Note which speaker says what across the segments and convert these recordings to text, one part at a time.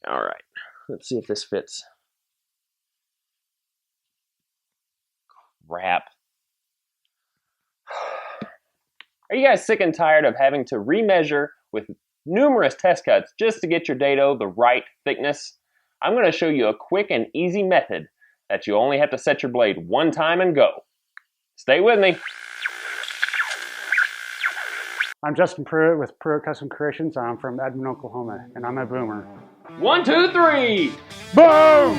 Speaker 1: All right, let's see if this fits. Crap. Are you guys sick and tired of having to remeasure with numerous test cuts just to get your dado the right thickness? I'm going to show you a quick and easy method that you only have to set your blade one time and go. Stay with me.
Speaker 2: I'm Justin Prewitt with Prewitt Custom Creations. I'm from Edmond, Oklahoma, and I'm a boomer.
Speaker 1: 1, 2, 3.
Speaker 2: Boom!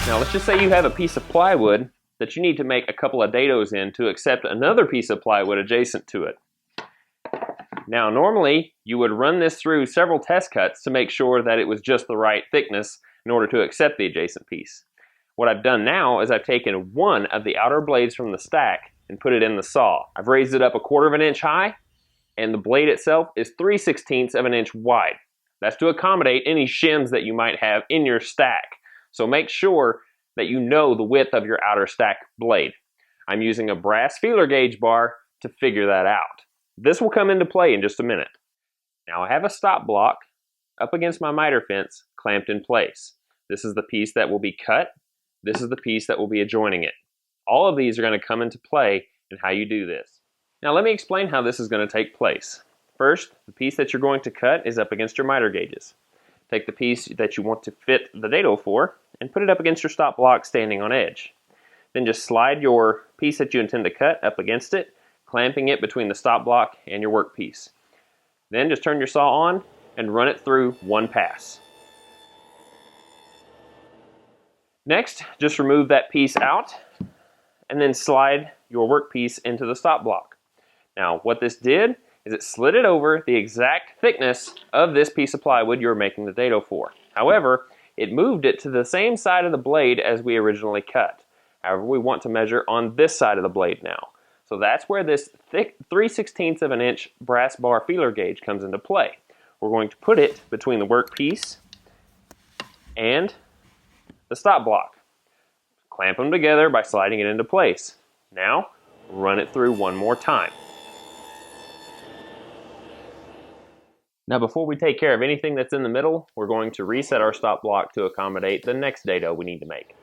Speaker 1: Now let's just say you have a piece of plywood that you need to make a couple of dados in to accept another piece of plywood adjacent to it. Now normally you would run this through several test cuts to make sure that it was just the right thickness in order to accept the adjacent piece. What I've done now is I've taken one of the outer blades from the stack and put it in the saw. I've raised it up 1/4 of an inch high, and the blade itself is 3/16 of an inch wide. That's to accommodate any shims that you might have in your stack. So make sure that you know the width of your outer stack blade. I'm using a brass feeler gauge bar to figure that out. This will come into play in just a minute. Now I have a stop block up against my miter fence clamped in place. This is the piece that will be cut. This is the piece that will be adjoining it. All of these are going to come into play in how you do this. Now let me explain how this is going to take place. First, the piece that you're going to cut is up against your miter gauges. Take the piece that you want to fit the dado for and put it up against your stop block standing on edge. Then just slide your piece that you intend to cut up against it, clamping it between the stop block and your workpiece. Then just turn your saw on and run it through one pass. Next, just remove that piece out and then slide your workpiece into the stop block. Now, what this did is it slid it over the exact thickness of this piece of plywood you're making the dado for. However, it moved it to the same side of the blade as we originally cut. However, we want to measure on this side of the blade now. So that's where this thick 3/16 of an inch brass bar feeler gauge comes into play. We're going to put it between the workpiece and the stop block. Clamp them together by sliding it into place. Now, run it through one more time. Now before we take care of anything that's in the middle, we're going to reset our stop block to accommodate the next dado we need to make.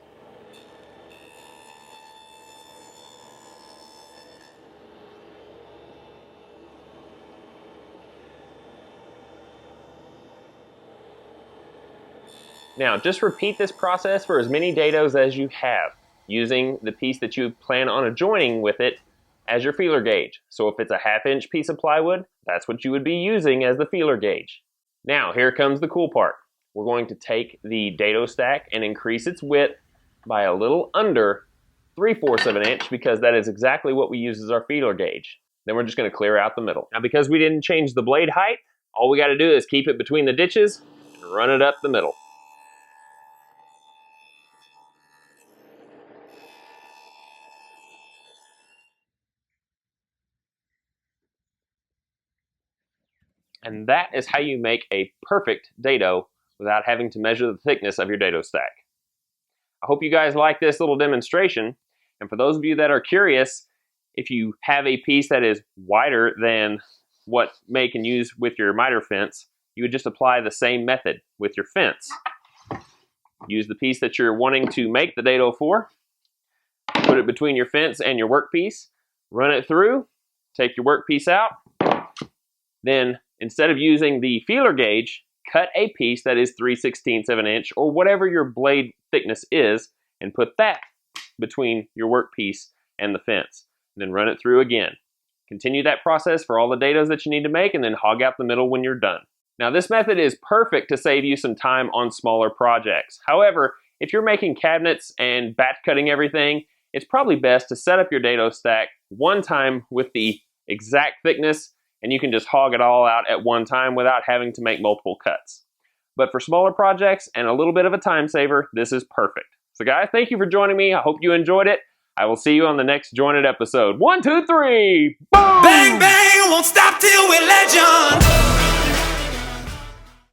Speaker 1: Now just repeat this process for as many dados as you have, using the piece that you plan on adjoining with it as your feeler gauge. So if it's a 1/2 inch piece of plywood, that's what you would be using as the feeler gauge. Now here comes the cool part. We're going to take the dado stack and increase its width by a little under 3/4 of an inch because that is exactly what we use as our feeler gauge. Then we're just going to clear out the middle. Now because we didn't change the blade height, all we got to do is keep it between the ditches and run it up the middle. And that is how you make a perfect dado without having to measure the thickness of your dado stack. I hope you guys like this little demonstration. And for those of you that are curious, if you have a piece that is wider than what May can use with your miter fence, you would just apply the same method with your fence. Use the piece that you're wanting to make the dado for, put it between your fence and your workpiece, run it through, take your workpiece out, then instead of using the feeler gauge, cut a piece that is 3/16 of an inch or whatever your blade thickness is and put that between your workpiece and the fence. And then run it through again. Continue that process for all the dados that you need to make and then hog out the middle when you're done. Now this method is perfect to save you some time on smaller projects. However, if you're making cabinets and batch cutting everything, it's probably best to set up your dado stack one time with the exact thickness and you can just hog it all out at one time without having to make multiple cuts. But for smaller projects and a little bit of a time saver, this is perfect. So guys, thank you for joining me. I hope you enjoyed it. I will see you on the next Jointed episode. 1, 2, 3, boom!
Speaker 3: Bang, bang, won't stop till we're legend.